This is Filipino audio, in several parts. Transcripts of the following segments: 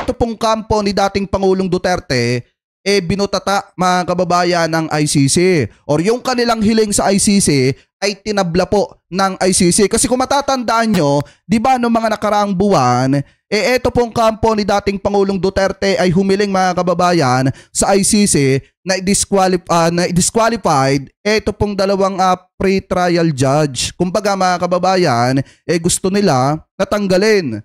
eto pong kampo ni dating Pangulong Duterte binutata mga kababayan ng ICC or yung kanilang hiling sa ICC ay tinabla po ng ICC. Kasi kung matatandaan nyo, di ba noong mga nakaraang buwan, eto pong kampo ni dating Pangulong Duterte ay humiling mga kababayan sa ICC na disqualified eto pong dalawang pre-trial judge. Kumbaga mga kababayan, gusto nila natanggalin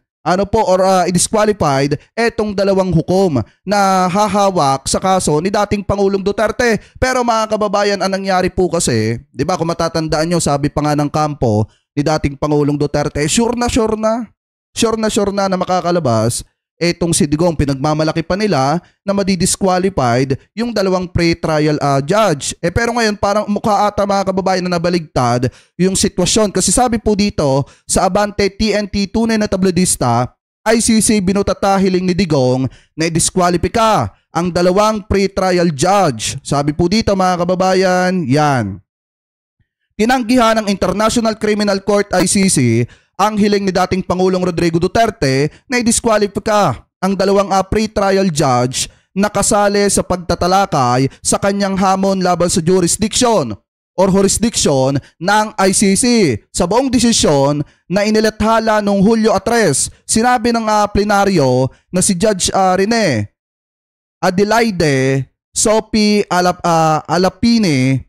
disqualified etong dalawang hukom na hahawak sa kaso ni dating Pangulong Duterte. Pero mga kababayan, ang nangyari po kasi, di ba kung matatandaan nyo, sabi pa nga ng kampo ni dating Pangulong Duterte, sure na makakalabas etong si Digong. Pinagmamalaki pa nila na madidisqualified yung dalawang pre-trial judge. Pero ngayon parang mukha ata mga kababayan na nabaligtad yung sitwasyon. Kasi sabi po dito sa Abante TNT, tunay na tabloidista, ICC binutata hiling ni Digong na i-disqualify ang dalawang pre-trial judge. Sabi po dito mga kababayan, yan. Tinanggihan ng International Criminal Court ICC ang hiling ni dating Pangulong Rodrigo Duterte na i-disqualify ang dalawang pre-trial judge na kasali sa pagtatalakay sa kanyang hamon laban sa jurisdiction ng ICC. Sa buong desisyon na inilathala noong Hulyo 3, sinabi ng plenaryo na si Judge Rene Adelaide Sophie Alapine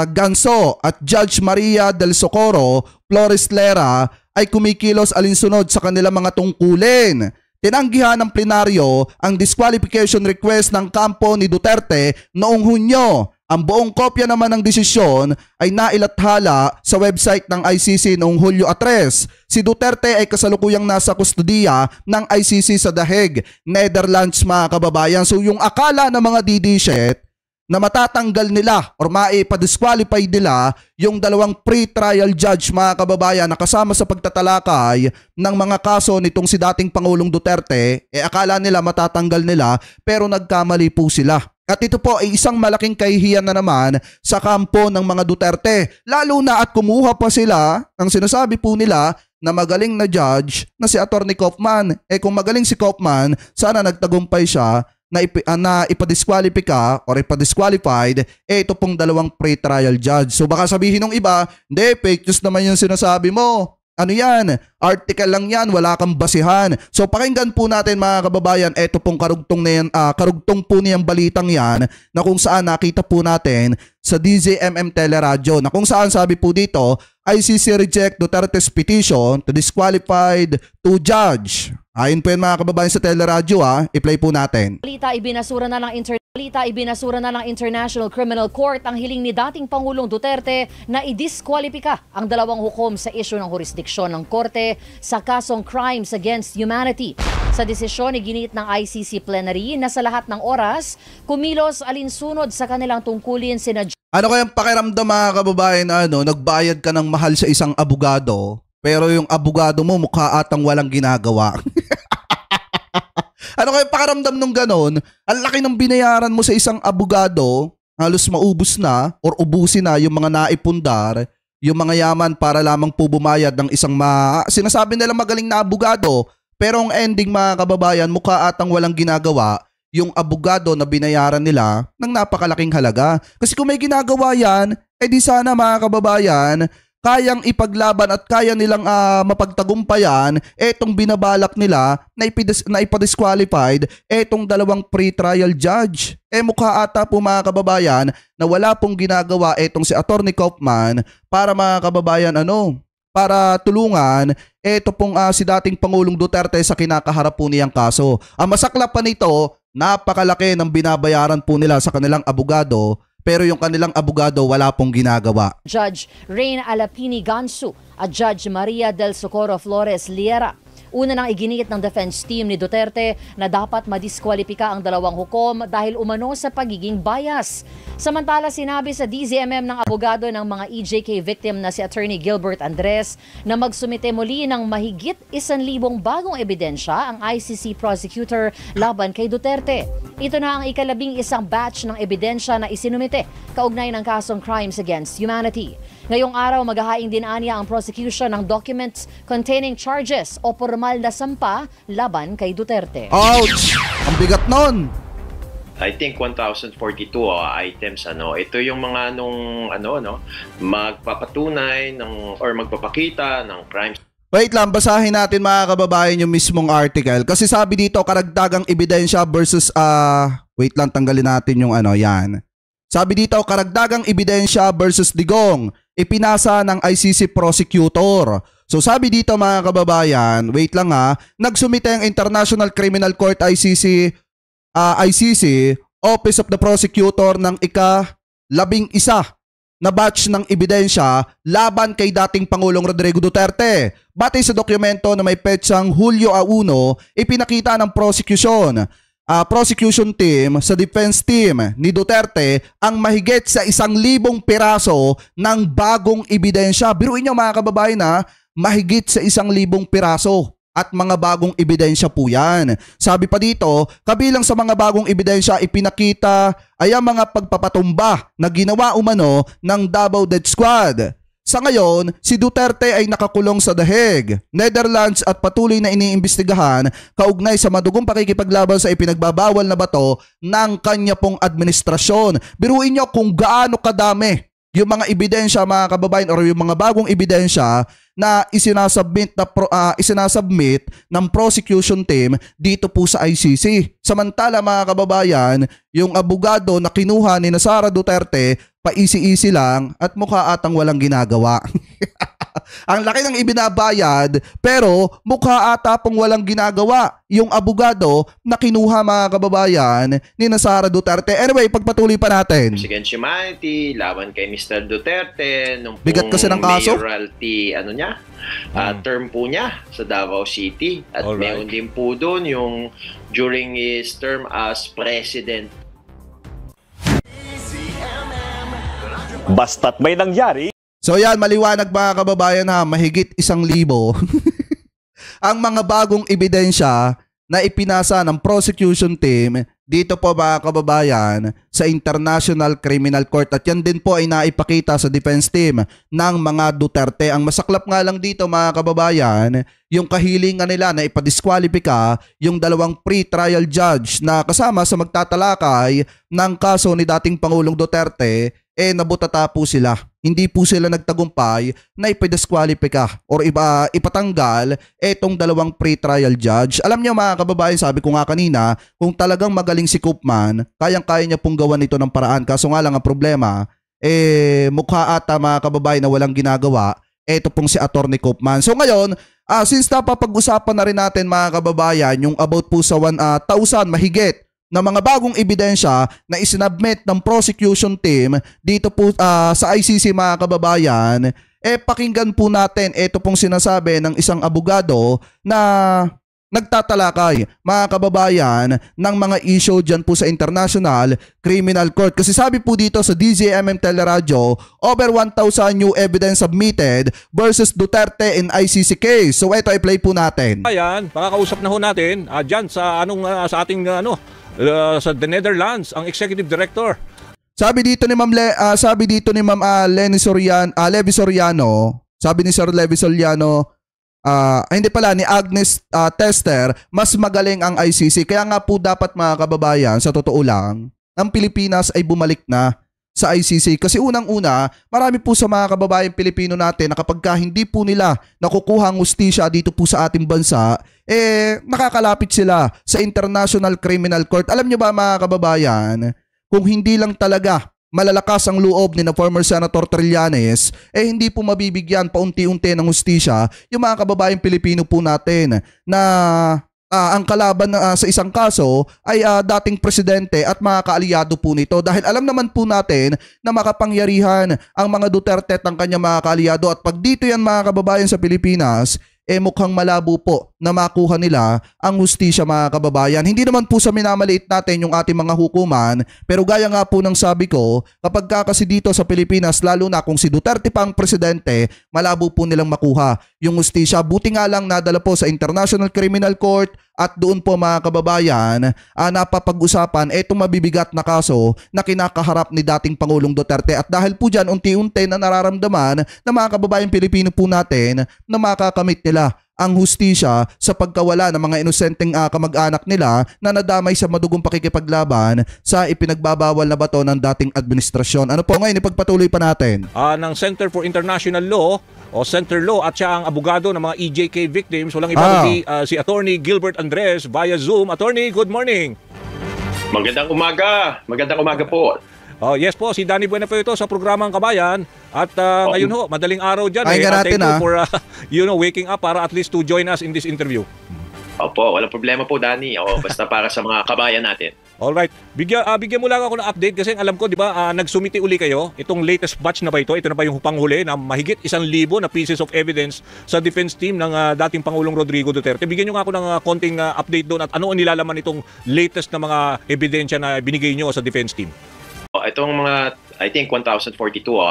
Ganso at Judge Maria del Socorro Flores Lera ay kumikilos alinsunod sa kanilang mga tungkulin. Tinanggihan ng plenaryo ang disqualification request ng kampo ni Duterte noong Hunyo. Ang buong kopya naman ng desisyon ay nailathala sa website ng ICC noong Hulyo 3. Si Duterte ay kasalukuyang nasa kustudiya ng ICC sa The Hague, Netherlands mga kababayan. So yung akala ng mga DD-shit na matatanggal nila or maipa-disqualify nila yung dalawang pre-trial judge mga kababayan na kasama sa pagtatalakay ng mga kaso nitong si dating Pangulong Duterte, akala nila matatanggal nila pero nagkamali po sila. At ito po ay isang malaking kahihiyan na naman sa kampo ng mga Duterte. Lalo na at kumuha pa sila ng sinasabi po nila na magaling na judge na si Atty. Kaufman. Kung magaling si Kaufman, sana nagtagumpay siya na ipa-disqualify or ipa-disqualified ito pong dalawang pre-trial judge. So baka sabihin ng iba, hindi, fake news naman yung sinasabi mo. Ano yan? Article lang yan, wala kang basihan. So pakinggan po natin mga kababayan, ito pong karugtong po niyang balitang yan na kung saan nakita po natin sa DZMM Teleradyo na kung saan sabi po dito, ICC reject Duterte's petition to disqualified to judge. Ayon po yan mga kababayan sa Teleradyo i-play po natin. Balita ibinasura na ng International Criminal Court ang hiling ni dating Pangulong Duterte na i-disqualify ang dalawang hukom sa isyu ng jurisdiksyon ng korte sa kasong crimes against humanity. Sa desisyon, iginit ng ICC plenary na sa lahat ng oras, kumilos alinsunod sa kanilang tungkulin sina ano kayang pakiramdam mga kababayan na nagbayad ka ng mahal sa isang abogado pero yung abogado mo mukha atang walang ginagawa. Ano kayang pakiramdam nung ganon? Ang laki ng binayaran mo sa isang abogado, halos maubos na or ubusin na yung mga naipundar, yung mga yaman para lamang po bumayad ng isang sinasabi nila magaling na abogado. Pero ang ending mga kababayan, mukha atang walang ginagawa yung abogado na binayaran nila ng napakalaking halaga. Kasi kung may ginagawa yan, di sana mga kababayan, kayang ipaglaban at kaya nilang mapagtagumpayan etong binabalak nila na ipa-disqualified etong dalawang pre-trial judge. Mukha ata po mga kababayan na wala pong ginagawa etong si Atty. Kaufman para mga kababayan para tulungan eto pong si dating Pangulong Duterte sa kinakaharap po niyang kaso. Ang masaklap pa nito, napakalaki ng binabayaran po nila sa kanilang abogado pero yung kanilang abogado wala pong ginagawa. Judge Rene Alapine Ganso at Judge Maria del Socorro Flores Lera. Una nang iginit ng defense team ni Duterte na dapat madiskwalipika ang dalawang hukom dahil umano sa pagiging bias. Samantala sinabi sa DZMM ng abogado ng mga EJK victim na si Attorney Gilbert Andres na magsumite muli ng mahigit 1,000 bagong ebidensya ang ICC prosecutor laban kay Duterte. Ito na ang ika-11 batch ng ebidensya na isinumite kaugnay ng kasong crimes against humanity. Ngayong araw, maghahaing din aniya ang prosecution ng documents containing charges o formal na sampa laban kay Duterte. Ouch! Ang bigat nun! I think 1,042 items ito yung mga magpapatunay or magpapakita ng crimes. Wait lang, basahin natin mga kababayan yung mismong article. Kasi sabi dito, karagdagang ebidensya versus, wait lang, tanggalin natin yung yan. Sabi dito, karagdagang ebidensya versus Digong, ipinasa ng ICC prosecutor. So sabi dito mga kababayan, wait lang nagsumite ang International Criminal Court ICC, Office of the Prosecutor ng ika-11 na batch ng ebidensya laban kay dating Pangulong Rodrigo Duterte. Batay sa dokumento na may petsang Hulyo 1, ipinakita ng prosecution team sa defense team ni Duterte ang mahigit sa 1,000 piraso ng bagong ebidensya. Biruin niyo mga kababayan mahigit sa 1,000 piraso. At mga bagong ebidensya po yan. Sabi pa dito, kabilang sa mga bagong ebidensya ipinakita ay ang mga pagpapatumba na ginawa umano ng Davao Death Squad. Sa ngayon, si Duterte ay nakakulong sa The Hague, Netherlands at patuloy na iniimbestigahan kaugnay sa madugong pakikipaglaban sa ipinagbabawal na bato ng kanya pong administrasyon. Biruin nyo kung gaano kadami yung mga ebidensya mga kababayan or yung mga bagong ebidensya na isinasubmit ng prosecution team dito po sa ICC. Samantala mga kababayan, yung abogado na kinuha ni Sara Duterte, paisi-isi lang at mukha atang walang ginagawa. Ang laki ng ibinabayad pero mukha ata pong walang ginagawa yung abogado na kinuha mga kababayan ni Sara Duterte. Anyway, pagpatuloy pa natin. Against humanity, laban kay Mr. Duterte nung bigat kasi ng kaso. Mayoralty term po niya sa Davao City. At meron din po doon yung during his term as president. Basta't may nangyari. So yan, maliwanag mga kababayan mahigit 1,000 ang mga bagong ebidensya na ipinasa ng prosecution team dito po mga kababayan sa International Criminal Court. At yan din po ay naipakita sa defense team ng mga Duterte. Ang masaklap nga lang dito mga kababayan, yung kahilingan nila na ipadiskwalipika yung 2 pre-trial judge na kasama sa magtatalakay ng kaso ni dating Pangulong Duterte, nabutata po sila. Hindi po sila nagtagumpay na ipadiskwalipika or ipatanggal etong 2 pre-trial judge. Alam niyo mga kababayan, sabi ko nga kanina, kung talagang magaling si Koopman, kayang-kaya niya pong gawan ito ng paraan. Kaso nga lang ang problema, mukha ata mga kababayan na walang ginagawa, eto pong si Attorney Koopman. So ngayon, since napapag-usapan na rin natin mga kababayan, yung about po sa 1,000 mahigit na mga bagong ebidensya na isinabmit ng prosecution team dito po sa ICC mga kababayan, pakinggan po natin ito pong sinasabi ng isang abogado na nagtatalakay mga kababayan ng mga issue dyan po sa International Criminal Court. Kasi sabi po dito sa DZMM Teleradyo, over 1,000 new evidence submitted versus Duterte in ICC case. So ito i-play po natin. Ayan, makakausap na ho natin dyan sa sa ating sa the Netherlands, ang executive director. Sabi dito ni Ma'am Levi Soriano, sabi ni Sir Levi Soriano, hindi pala, ni Agnes Tester, mas magaling ang ICC. Kaya nga po dapat mga kababayan, sa totoo lang, ang Pilipinas ay bumalik na sa ICC. Kasi unang-una, marami po sa mga kababayan Pilipino natin na kapag hindi po nila nakukuha ang hustisya dito po sa ating bansa, nakakalapit sila sa International Criminal Court. Alam nyo ba mga kababayan, kung hindi lang talaga malalakas ang loob ni na former Senator Trillanes, hindi po mabibigyan paunti-unti ng hustisya yung mga kababayang Pilipino po natin na ang kalaban sa isang kaso ay dating presidente at mga kaalyado po nito. Dahil alam naman po natin na makapangyarihan ang mga Duterte at ang kanyang mga kaalyado. At pag dito yan mga kababayan sa Pilipinas, mukhang malabo po na makuha nila ang hustisya mga kababayan. Hindi naman po sa minamaliit natin yung ating mga hukuman, pero gaya nga po ng sabi ko, kapag kasi dito sa Pilipinas, lalo na kung si Duterte pang presidente, malabo po nilang makuha yung hustisya. Buti nga lang nadala po sa International Criminal Court At doon po mga kababayan, napapag-usapan itong mabibigat na kaso na kinakaharap ni dating Pangulong Duterte. At dahil po dyan, unti-unti na nararamdaman ng mga kababayan Pilipino po natin na makakamit nila ang hustisya sa pagkawala ng mga inosenteng kamag-anak nila na nadamay sa madugong pakikipaglaban sa ipinagbabawal na bato ng dating administrasyon. Ano po ngayon, ipagpatuloy pa natin. Ng Center for International Law o Center Law at siya ang abogado ng mga EJK victims. Walang iba kundi si Attorney Gilbert Andres via Zoom. Attorney, good morning. Magandang umaga. Magandang umaga po. Yes po, si Danny Buena po ito sa programang Kabayan. At ngayon ho, madaling araw dyan. Ay, thank you for waking up para at least to join us in this interview. Opo, walang problema po, Danny. Basta para sa mga kabayan natin. Alright. Bigyan mo lang ako ng update kasi alam ko, di ba, nagsumiti uli kayo. Itong latest batch na ba ito? Ito na ba yung panghuli na mahigit 1,000 na pieces of evidence sa defense team ng dating Pangulong Rodrigo Duterte? Bigyan nyo nga ako ng konting update doon at ano ang nilalaman itong latest na mga ebidensya na binigay nyo sa defense team? Itong mga, I think 1,042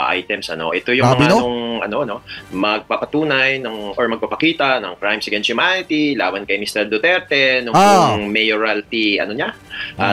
items, ito yung Grabe, mga magpapatunay or magpapakita ng crimes against humanity laban kay Mr. Duterte nung mayoralty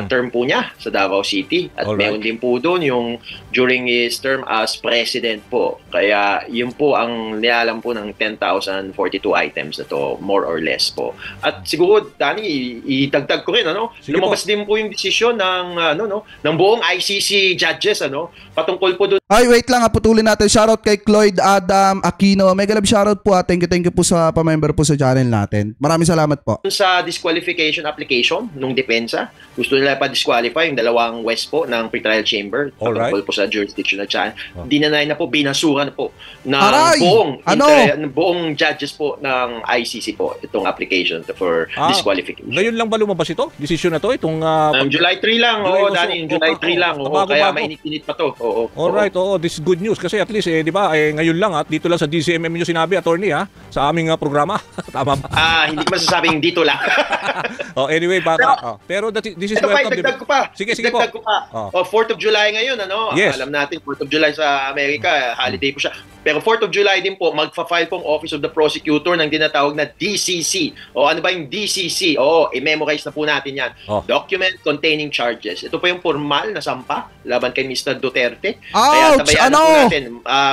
term po niya sa Davao City, at meron din po doon yung during his term as president po. Kaya yun po ang nilalam po ng 10,042 items na to, more or less po. At siguro, Danny, idagdag ko rin, lumabas din po yung desisyon ng buong ICC judges, patungkol po doon. Ay, wait lang, putulin natin. Shoutout kay Cloyd Adam Aquino. Mega love shoutout po. Thank you po sa pa-member po sa channel natin. Maraming salamat po. Sa disqualification application nung depensa, gusto nila pa-disqualify yung dalawang west po ng pretrial chamber patungkol po sa jurisdictional channel. Dinanay na po, binasuran po ng buong judges po ng ICC po itong application for disqualification. Ngayon lang ba lumabas ito? Decision na to? Itong July 3 lang. Dani, July 3 lang. Kaya mainit-init pa to. Alright, this is good news kasi at least di ba ngayon lang at dito lang sa DCMM niyo sinabi, attorney, sa aming programa. Tama ba? Hindi masasabing dito lang. Anyway, pero this is welcome. Dagdag ko pa. Sige po. 4th of July ngayon, Yes. Alam natin 4th of July sa Amerika, holiday po siya. Pero 4th of July din po, magfa-file pong Office of the Prosecutor ng tinatawag na DCC. Ano ba yung DCC? I-memorize na po natin yan. Document containing charges. Ito po yung formal na sampa laban kay Mr. Duterte. Kaya tabayan na po natin.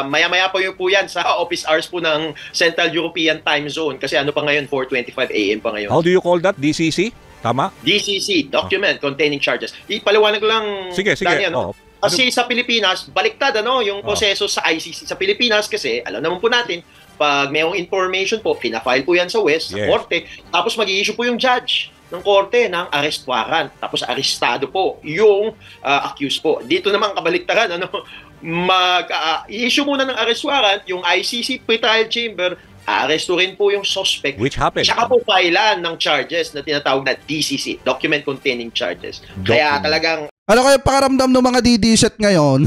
Maya-maya po yan sa office hours po ng Central European Time Zone. Kasi pa ngayon, 4:25 AM pa ngayon. How do you call that? DCC? Tama? DCC, Document Containing Charges. Ipaliwanag lang, sige. Dani, Kasi sa Pilipinas, baliktad yung proseso sa ICC. Sa Pilipinas kasi, alam naman po natin, pag mayroong information po, pina-file po yan sa West, sa korte, tapos mag-i-issue po yung judge ng korte ng arrest warrant. Tapos arestado po yung accused po. Dito naman kabaliktaran, mag-i-issue muna ng arrest warrant, yung ICC pretrial chamber, aresto rin po yung suspect. Which happened. Tsaka po filean ng charges na tinatawag na DCC, Document Containing Charges. Kaya talagang... Ano kayo pakiramdam ng mga DD-set ngayon?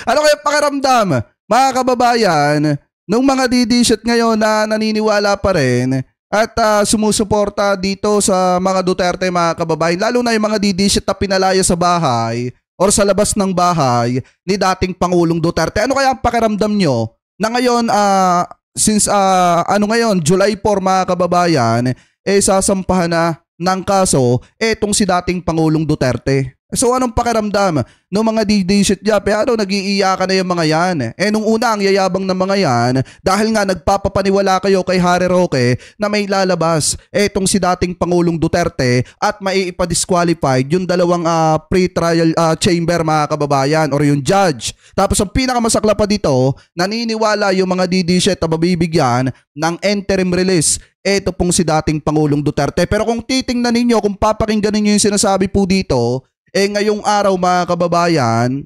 Ano kayo pakiramdam, mga kababayan, ng mga DD-set ngayon na naniniwala pa rin at sumusuporta dito sa mga Duterte, mga kababayan, lalo na yung mga DD-set na pinalaya sa bahay or sa labas ng bahay ni dating Pangulong Duterte. Ano kaya ang pakiramdam nyo na ngayon, since ngayon, July 4, mga kababayan, sasampahan na ng kaso etong si dating Pangulong Duterte. So anong pakiramdam ng mga DD-shit dyan? Pero nag-iiyakan na yung mga yan. Nung una, ang yayabang ng mga yan, dahil nga nagpapapaniwala kayo kay Harry Roque na may lalabas etong si dating Pangulong Duterte at maiipa-disqualified yung dalawang pre-trial chamber, mga kababayan, or yung judge. Tapos ang pinakamasakla pa dito, naniniwala yung mga DD-shit na mabibigyan ng interim release eto pong si dating Pangulong Duterte. Pero kung titingnan ninyo, kung papakinggan ninyo yung sinasabi po dito, ngayong araw, mga kababayan,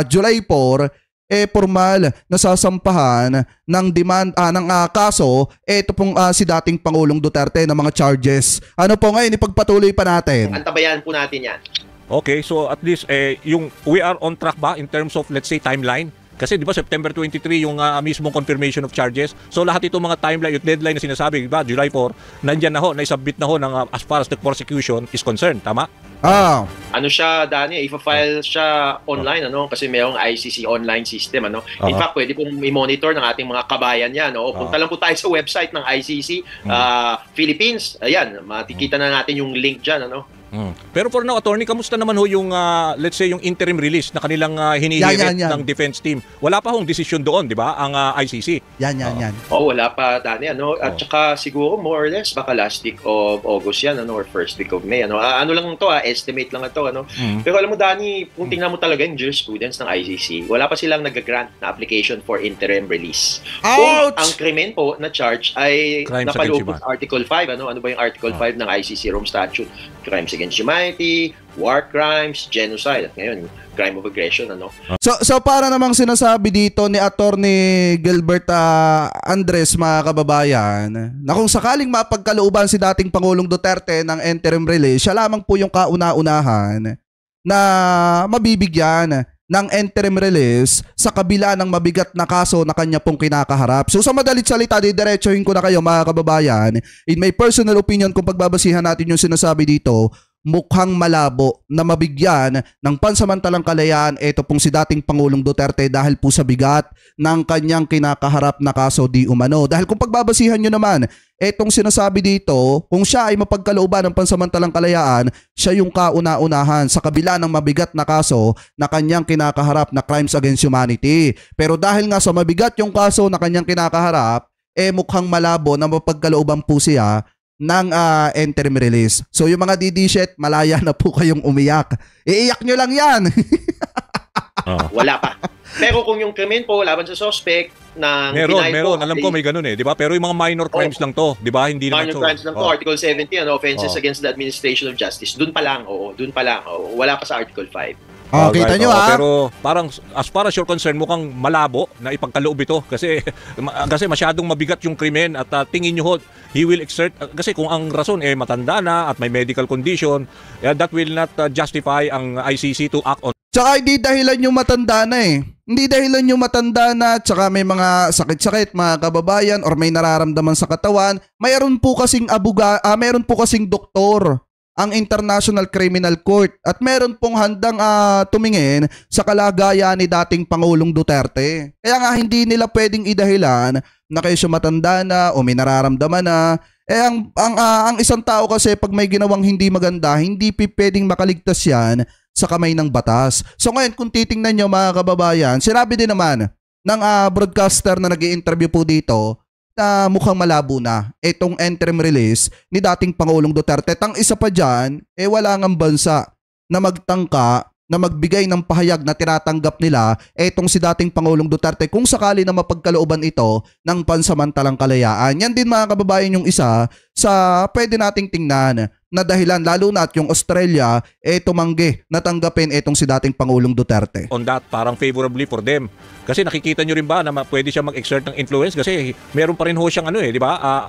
July 4, formal na sasampahan ng demand ng kaso eto pong si dating Pangulong Duterte ng mga charges. Ano po ngayon, ipagpatuloy pa natin. Antabayan po natin yan. Okay, so at least we are on track ba in terms of, let's say, timeline? Kasi di ba September 23 yung mismong confirmation of charges. So lahat itong mga timeline, yung deadline na sinasabi, di ba, July 4, nandyan na ho, naisubmit na ho ng, as far as the prosecution is concerned. Tama? Ano siya, Dani, i-file siya online, kasi mayroong ICC online system, In fact, pwede pong i-monitor ng ating mga kabayan yan, Punta lang po tayo sa website ng ICC Philippines. Ayan, makikita na natin yung link dyan, Pero for now, attorney, kamusta naman ho yung, let's say, yung interim release na kanilang hinihirit Yan. ng defense team? Wala pa hong desisyon doon, di ba? Ang ICC. Yan. Wala pa, Dani, At saka siguro, more or less, baka last week of August yan, or first week of May, Ano lang to, estimate lang ito, Pero alam mo, Dani, kung tingnan mo talaga yung jurisprudence ng ICC, wala pa silang nag-grant na application for interim release. Ouch! Kung ang krimen po na charge ay Crimes napaloob against sa Article 5, Ano ba yung Article 5 ng ICC Rome Statute? Crimes against humanity, war crimes, genocide, at ngayon, crime of aggression, So para namang sinasabi dito ni Attorney Gilbert Andres, mga kababayan, na kung sakaling mapagkalooban si dating Pangulong Duterte ng interim release, siya lamang po yung kauna-unahan na mabibigyan ng interim release sa kabila ng mabigat na kaso na kanya pong kinakaharap. So sa madalit salita, didiretsuhin ko na kayo, mga kababayan. In my personal opinion, kung pagbabasihan natin yung sinasabi dito, mukhang malabo na mabigyan ng pansamantalang kalayaan ito pong si dating Pangulong Duterte dahil po sa bigat ng kanyang kinakaharap na kaso di umano. Dahil kung pagbabasihan nyo naman, etong sinasabi dito, kung siya ay mapagkalooban ng pansamantalang kalayaan, siya yung kauna-unahan sa kabila ng mabigat na kaso na kanyang kinakaharap na crimes against humanity. Pero dahil nga sa mabigat yung kaso na kanyang kinakaharap, mukhang malabo na mapagkalooban po siya ng interim release. So yung mga DD-shit, malaya na po kayong umiyak. Iiyak nyo lang yan. Wala pa. Pero kung yung krimen po laban sa suspect ng meron. Alam ko may ganun di ba? Pero yung mga minor crimes lang to, di ba? Hindi naman minor crimes lang to. Article 70, offenses against the administration of justice. Doon pa lang. Wala pa sa Article 5. Kita nyo Pero parang as far as you're concerned, mukhang malabo na ipagkaloob ito kasi masyadong mabigat yung krimen at tingin nyo he will exert, kasi kung ang rason matanda na at may medical condition, that will not justify ang ICC to act on. Tsaka hindi dahilan yung matanda na Hindi dahilan yung matanda na tsaka may mga sakit-sakit, mga kababayan, or may nararamdaman sa katawan. Mayroon po kasing doktor ang International Criminal Court at meron pong handang tumingin sa kalagayan ni dating Pangulong Duterte. Kaya nga hindi nila pwedeng idahilan na kayo siya matanda na o may nararamdaman na. Ang isang tao kasi pag may ginawang hindi maganda, hindi pwedeng makaligtas yan sa kamay ng batas. So ngayon kung titingnan nyo, mga kababayan, sinabi din naman ng broadcaster na nag-i-interview po dito na mukhang malabo na itong interim release ni dating Pangulong Duterte. Tang isa pa dyan, wala ngang bansa na magtangka na magbigay ng pahayag na tinatanggap nila etong si dating Pangulong Duterte kung sakali na mapagkalooban ito ng pansamantalang kalayaan. Yan din, mga kababayan, yung isa sa pwede nating tingnan na dahilan, lalo na at yung Australia tumanggi na tanggapin etong si dating Pangulong Duterte. On that, parang favorably for them. Kasi nakikita nyo rin ba na pwede siya mag-exert ng influence kasi meron pa rin ho siyang di ba?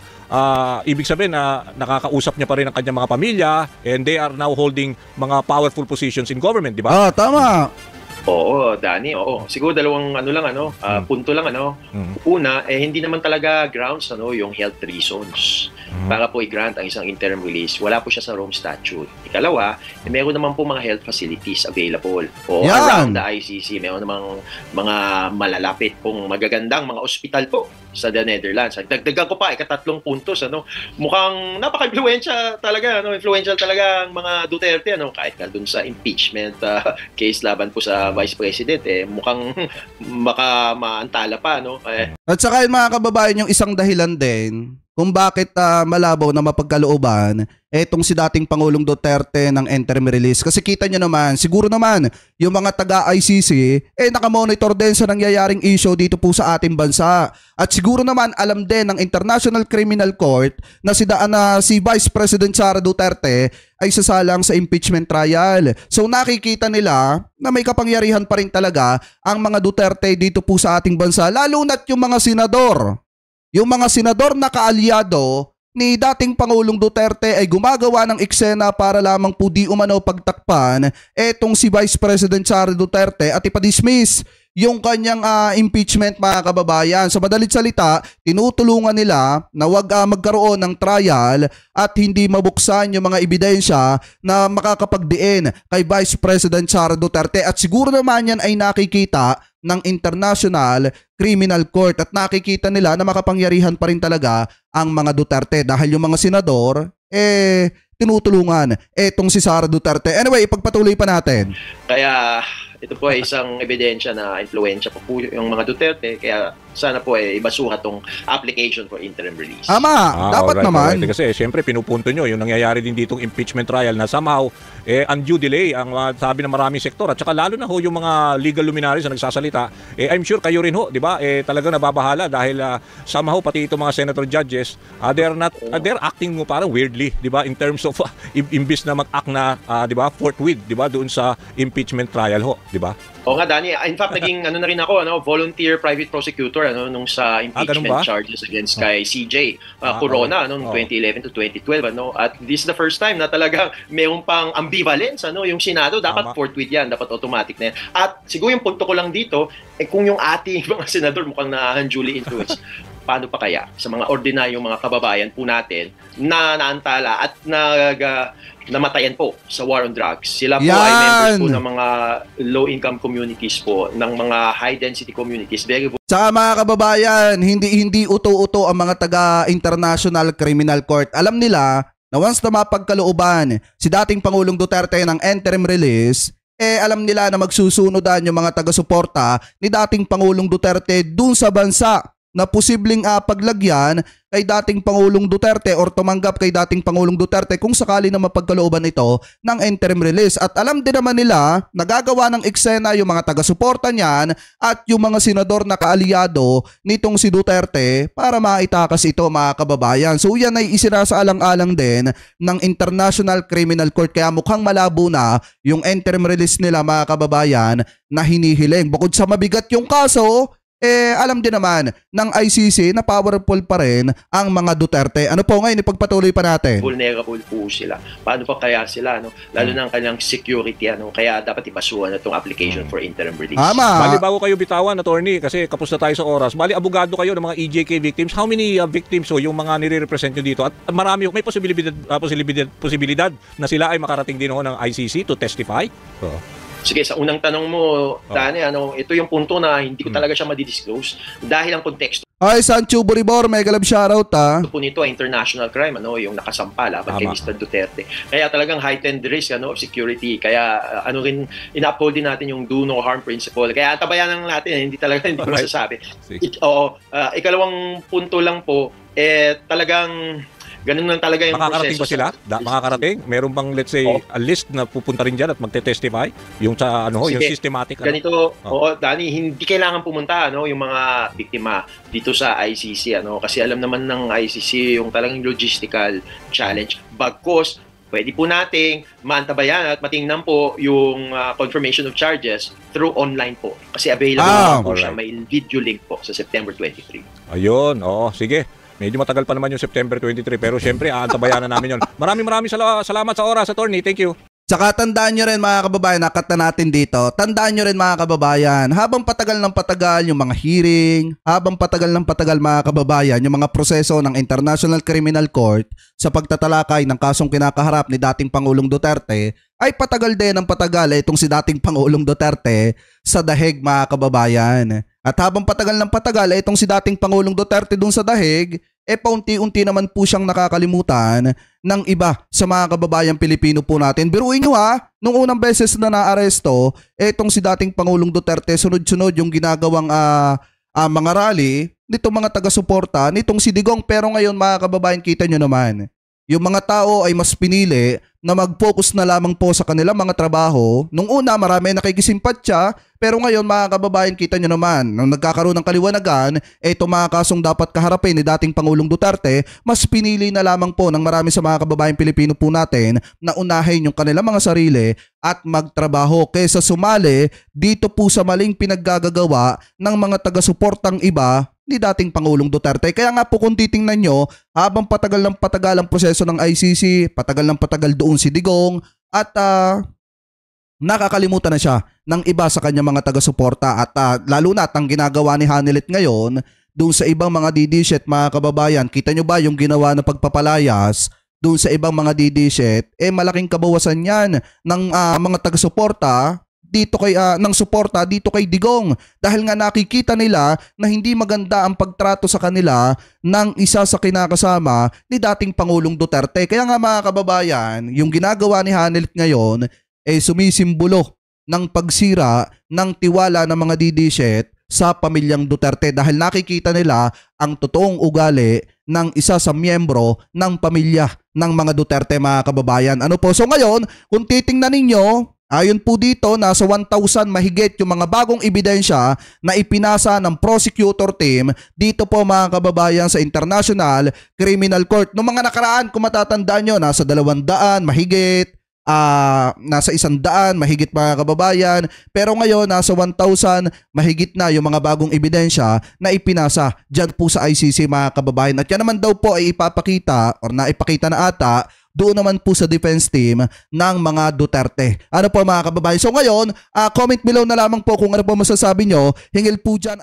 Ibig sabihin na nakakausap niya pa rin ang kanyang mga pamilya and they are now holding mga powerful positions in government, di ba? Tama. Oo, Dani, oo. Siguro dalawang punto lang Una, hindi naman talaga grounds yung health reasons para po i-grant ang isang interim release. Wala po siya sa Rome Statute. Ikalawa, meron naman po mga health facilities available around the ICC. Meron namang mga malalapit pong magagandang mga ospital po sa the Netherlands. Dagdagan ko pa, ika-3 puntos. Mukhang napaka-influential talaga. Influential talaga ang mga Duterte. Kahit nga dun sa impeachment case laban po sa Vice President, mukhang maantala pa. At saka yung mga kababayan, yung isang dahilan din kung bakit malabo na mapagkalooban etong si dating Pangulong Duterte ng interim release. Kasi kita nyo naman, siguro naman, yung mga taga-ICC, nakamonitor din sa nangyayaring issue dito po sa ating bansa. At siguro naman, alam din ng International Criminal Court na si Vice President Sara Duterte ay sasalang sa impeachment trial. So nakikita nila na may kapangyarihan pa rin talaga ang mga Duterte dito po sa ating bansa, lalo na't yung mga senador. Yung mga senador na kaalyado ni dating Pangulong Duterte ay gumagawa ng eksena para lamang po di umano pagtakpan etong si Vice President Sara Duterte at ipadismiss yung kanyang impeachment, mga kababayan. Sa madalit salita, tinutulungan nila na wag magkaroon ng trial at hindi mabuksan yung mga ebidensya na makakapagdiin kay Vice President Sara Duterte. At siguro naman yan ay nakikita ng International Criminal Court at nakikita nila na makapangyarihan pa rin talaga ang mga Duterte dahil yung mga senador tinutulungan etong si Sara Duterte. Anyway, ipagpatuloy pa natin. Kaya ito po ay isang ebidensya na influensya po yung mga Duterte, kaya sana po ibasuhan tong application for interim release. Dapat naman. Alright. Kasi siyempre pinupunto nyo yung nangyayari din ditong impeachment trial na somehow undue delay ang sabi ng maraming sektor at saka lalo na ho yung mga legal luminaries na nagsasalita. I'm sure kayo rin ho, di ba? Talagang nababahala dahil somehow pati itong mga senator judges, they're acting mo parang weirdly, di ba? In terms of imbis na mag-act na, di ba, forthwith, di ba, doon sa impeachment trial ho, di ba? Oo nga, Danny. In fact, naging na rin ako, volunteer private prosecutor nung sa impeachment charges against kay CJ Corona noong 2011 to 2012. At this is the first time na talagang mayroong pang ambivalence. Yung Senado, dapat forthwith yan, dapat automatic na yan. At siguro yung punto ko lang dito, kung yung ating mga senador mukhang unduly influenced, paano pa kaya sa mga ordinaryong mga kababayan po natin na naantala at namatayan po sa war on drugs. Sila po ay members po ng mga low-income communities po, ng mga high-density communities. Sa mga kababayan, hindi uto-uto ang mga taga-International Criminal Court. Alam nila na once na mapagkalooban si dating Pangulong Duterte ng interim release, alam nila na magsusunodan yung mga taga-suporta ni dating Pangulong Duterte dun sa bansa na posibleng paglagyan kay dating Pangulong Duterte or tumanggap kay dating Pangulong Duterte kung sakali na mapagkalooban ito ng interim release. At alam din naman nila, nagagawa ng eksena yung mga taga-suporta niyan at yung mga senador na kaalyado nitong si Duterte para maitakas ito, mga kababayan. So yan ay isinasaalang-alang din ng International Criminal Court, kaya mukhang malabo na yung interim release nila, mga kababayan, na hinihiling. Bukod sa mabigat yung kaso, alam din naman ng ICC na powerful pa rin ang mga Duterte. Ano po ngayon, ipagpatuloy pa natin. Vulnerable po sila. Paano pa kaya sila? Lalo na ang kanilang security. Kaya dapat ibasuhan itong application for interim release. Bali, bago kayo bitawan, attorney, kasi kapos na tayo sa oras. Bali, abogado kayo ng mga EJK victims. How many victims yung mga nire-represent nyo dito? At marami, may posibilidad na sila ay makarating din ng ICC to testify? Sige, sa unang tanong mo, Tani, ito yung punto na hindi ko talaga siya madidisclose dahil ang konteksto. Ay, Sancho Boribor, mega love shoutout Ito po nito ay international crime, yung nakasampa laban kay Mr. Duterte. Kaya talagang heightened risk of security. Kaya rin ina-uphold din natin yung do no harm principle. Kaya tabayan lang natin, hindi ko masasabi. Ikalawang punto lang po, talagang ganun lang talaga yung makakarating proseso. Ba sila? Makakarating? Meron bang, let's say, a list na pupunta rin dyan at magte-testify? Yung sa yung systematic? Ganito, Danny, hindi kailangan pumunta yung mga biktima dito sa ICC. Kasi alam naman ng ICC yung talagang logistical challenge. Bagkos, pwede po nating maantabayan at matingnan po yung confirmation of charges through online po. Kasi available po siya. May video link po sa September 23. Ayun, sige. Medyo matagal pa naman yung September 23 pero syempre aantabayan na namin yun. Maraming salamat sa oras, attorney. Thank you. Tsaka tandaan nyo rin, mga kababayan, nakat na natin dito. Tandaan nyo rin, mga kababayan, habang patagal ng patagal yung mga hearing, habang patagal ng patagal, mga kababayan, yung mga proseso ng International Criminal Court sa pagtatalakay ng kasong kinakaharap ni dating Pangulong Duterte, ay patagal din ng patagal itong si dating Pangulong Duterte sa dahig, mga kababayan. At habang patagal ng patagal itong si dating Pangulong Duterte dun sa dahig, paunti-unti naman po siyang nakakalimutan ng iba sa mga kababayang Pilipino po natin. Biruin nyo nung unang beses na naaresto, itong si dating Pangulong Duterte, sunod-sunod yung ginagawang mga rally nitong mga taga-suporta, nitong si Digong. Pero ngayon, mga kababayan, kita nyo naman, yung mga tao ay mas pinili na mag-focus na lamang po sa kanilang mga trabaho. Nung una, marami nakikisimpatya, pero ngayon, mga kababayan, kita nyo naman, nung nagkakaroon ng kaliwanagan, itong mga kasong dapat kaharapin ni dating Pangulong Duterte, mas pinili na lamang po ng marami sa mga kababayan Pilipino po natin na unahin yung kanilang mga sarili at magtrabaho kaysa sumali dito po sa maling pinaggagawa ng mga taga-suportang iba ni dating Pangulong Duterte. Kaya nga po kung titingnan nyo, habang patagal ng patagal ang proseso ng ICC, patagal ng patagal doon si Digong, at nakakalimutan na siya ng iba sa kanya mga taga-suporta at lalo na ang ginagawa ni Hanilet ngayon doon sa ibang mga DD-shit mga kababayan. Kita nyo ba yung ginawa na pagpapalayas doon sa ibang mga DD-shit? Malaking kabawasan yan ng mga taga-suporta dito kay ng suporta dito kay Digong dahil nga nakikita nila na hindi maganda ang pagtrato sa kanila ng isa sa kinakasama ni dating Pangulong Duterte. Kaya nga mga kababayan, yung ginagawa ni Hanilet ngayon sumisimbolo ng pagsira ng tiwala ng mga DD-shit sa pamilyang Duterte dahil nakikita nila ang totoong ugali ng isa sa miyembro ng pamilya ng mga Duterte mga kababayan. Ano po? So ngayon, kung titingnan ninyo, ayon po dito, nasa 1,000 mahigit yung mga bagong ebidensya na ipinasa ng prosecutor team dito po mga kababayan sa International Criminal Court. Noong mga nakaraan, kung matatandaan nyo, nasa 200 mahigit, nasa 100 mahigit mga kababayan, pero ngayon nasa 1,000 mahigit na yung mga bagong ebidensya na ipinasa dyan po sa ICC mga kababayan. At yan naman daw po ay ipapakita or naipakita na ata doon naman po sa defense team ng mga Duterte. Ano po mga kababayan? So ngayon, comment below na lamang po kung ano po masasabi nyo. Hingil po dyan.